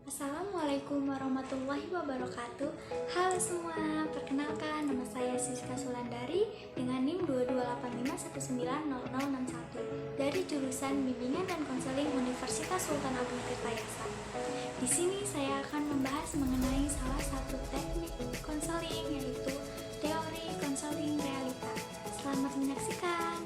Assalamualaikum warahmatullahi wabarakatuh. Halo semua, perkenalkan nama saya Siska Sulandari dengan NIM 2285190061 dari jurusan Bimbingan dan Konseling Universitas Sultan Agung Tirtayasa. Di sini saya akan membahas mengenai salah satu teknik konseling, yaitu teori konseling realita. Selamat menyaksikan.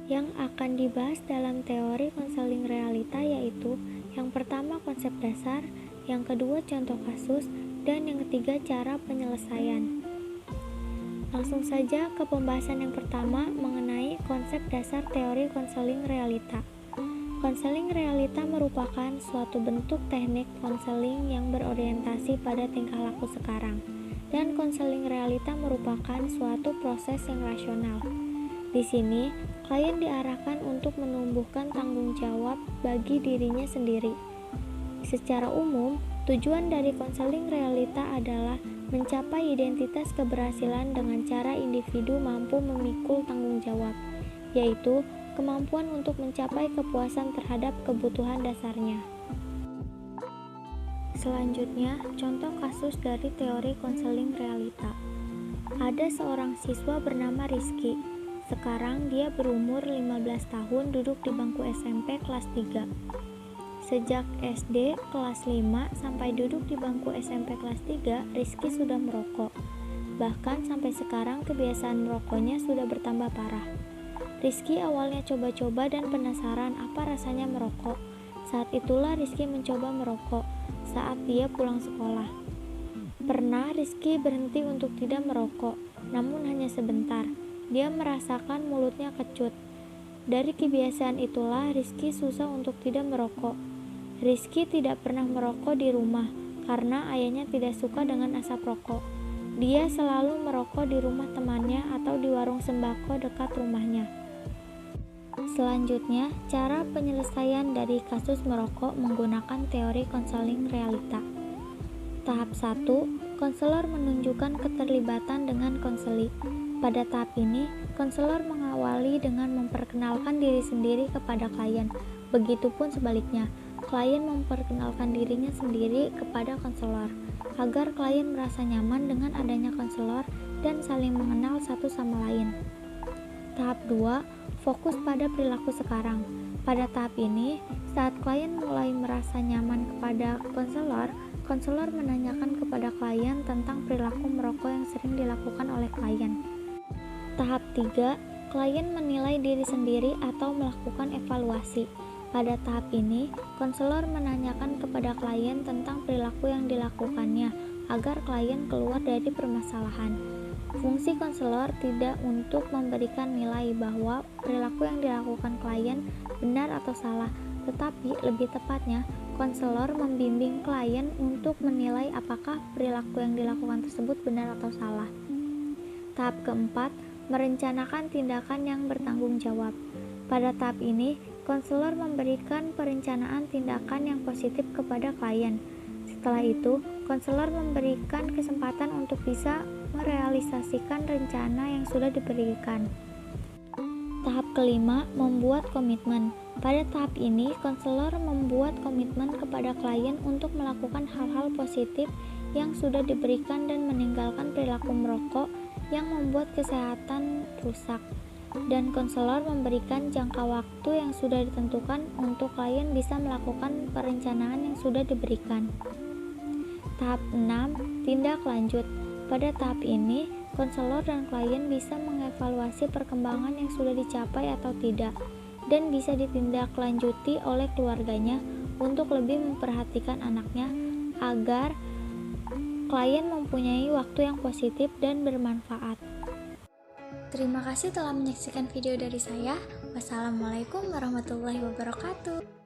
Yang akan dibahas dalam teori konseling realita yaitu yang pertama konsep dasar, yang kedua contoh kasus, dan yang ketiga cara penyelesaian. Langsung saja ke pembahasan yang pertama mengenai konsep dasar teori konseling realita. Konseling realita merupakan suatu bentuk teknik konseling yang berorientasi pada tingkah laku sekarang, dan konseling realita merupakan suatu proses yang rasional. Di sini, klien diarahkan untuk menumbuhkan tanggung jawab bagi dirinya sendiri. Secara umum, tujuan dari konseling realita adalah mencapai identitas keberhasilan dengan cara individu mampu memikul tanggung jawab, yaitu kemampuan untuk mencapai kepuasan terhadap kebutuhan dasarnya. Selanjutnya, contoh kasus dari teori konseling realita. Ada seorang siswa bernama Rizky. Sekarang dia berumur 15 tahun, duduk di bangku SMP kelas 3. Sejak SD kelas 5 sampai duduk di bangku SMP kelas 3, Rizky sudah merokok. Bahkan sampai sekarang kebiasaan merokoknya sudah bertambah parah. Rizky awalnya coba-coba dan penasaran apa rasanya merokok. Saat itulah Rizky mencoba merokok saat dia pulang sekolah. Pernah Rizky berhenti untuk tidak merokok, namun hanya sebentar. Dia merasakan mulutnya kecut. Dari kebiasaan itulah Rizky susah untuk tidak merokok. Rizky tidak pernah merokok di rumah karena ayahnya tidak suka dengan asap rokok. Dia selalu merokok di rumah temannya atau di warung sembako dekat rumahnya. Selanjutnya, cara penyelesaian dari kasus merokok menggunakan teori konseling realita. Tahap 1, konselor menunjukkan keterlibatan dengan konseli. Pada tahap ini, konselor mengawali dengan memperkenalkan diri sendiri kepada klien. Begitupun sebaliknya, klien memperkenalkan dirinya sendiri kepada konselor, agar klien merasa nyaman dengan adanya konselor dan saling mengenal satu sama lain. Tahap 2, fokus pada perilaku sekarang. Pada tahap ini, saat klien mulai merasa nyaman kepada konselor, konselor menanyakan kepada klien tentang perilaku merokok yang sering dilakukan oleh klien. Tahap 3, klien menilai diri sendiri atau melakukan evaluasi. Pada tahap ini, konselor menanyakan kepada klien tentang perilaku yang dilakukannya agar klien keluar dari permasalahan. Fungsi konselor tidak untuk memberikan nilai bahwa perilaku yang dilakukan klien benar atau salah, tetapi lebih tepatnya, konselor membimbing klien untuk menilai apakah perilaku yang dilakukan tersebut benar atau salah. Tahap keempat, merencanakan tindakan yang bertanggung jawab. Pada tahap ini, konselor memberikan perencanaan tindakan yang positif kepada klien. Setelah itu, konselor memberikan kesempatan untuk bisa merealisasikan rencana yang sudah diberikan. Tahap kelima, membuat komitmen. Pada tahap ini, konselor membuat komitmen kepada klien untuk melakukan hal-hal positif yang sudah diberikan dan meninggalkan perilaku merokok yang membuat kesehatan rusak, dan konselor memberikan jangka waktu yang sudah ditentukan untuk klien bisa melakukan perencanaan yang sudah diberikan. Tahap 6, tindak lanjut. Pada tahap ini, konselor dan klien bisa mengevaluasi perkembangan yang sudah dicapai atau tidak, dan bisa ditindaklanjuti oleh keluarganya untuk lebih memperhatikan anaknya agar klien mempunyai waktu yang positif dan bermanfaat. Terima kasih telah menyaksikan video dari saya. Wassalamualaikum warahmatullahi wabarakatuh.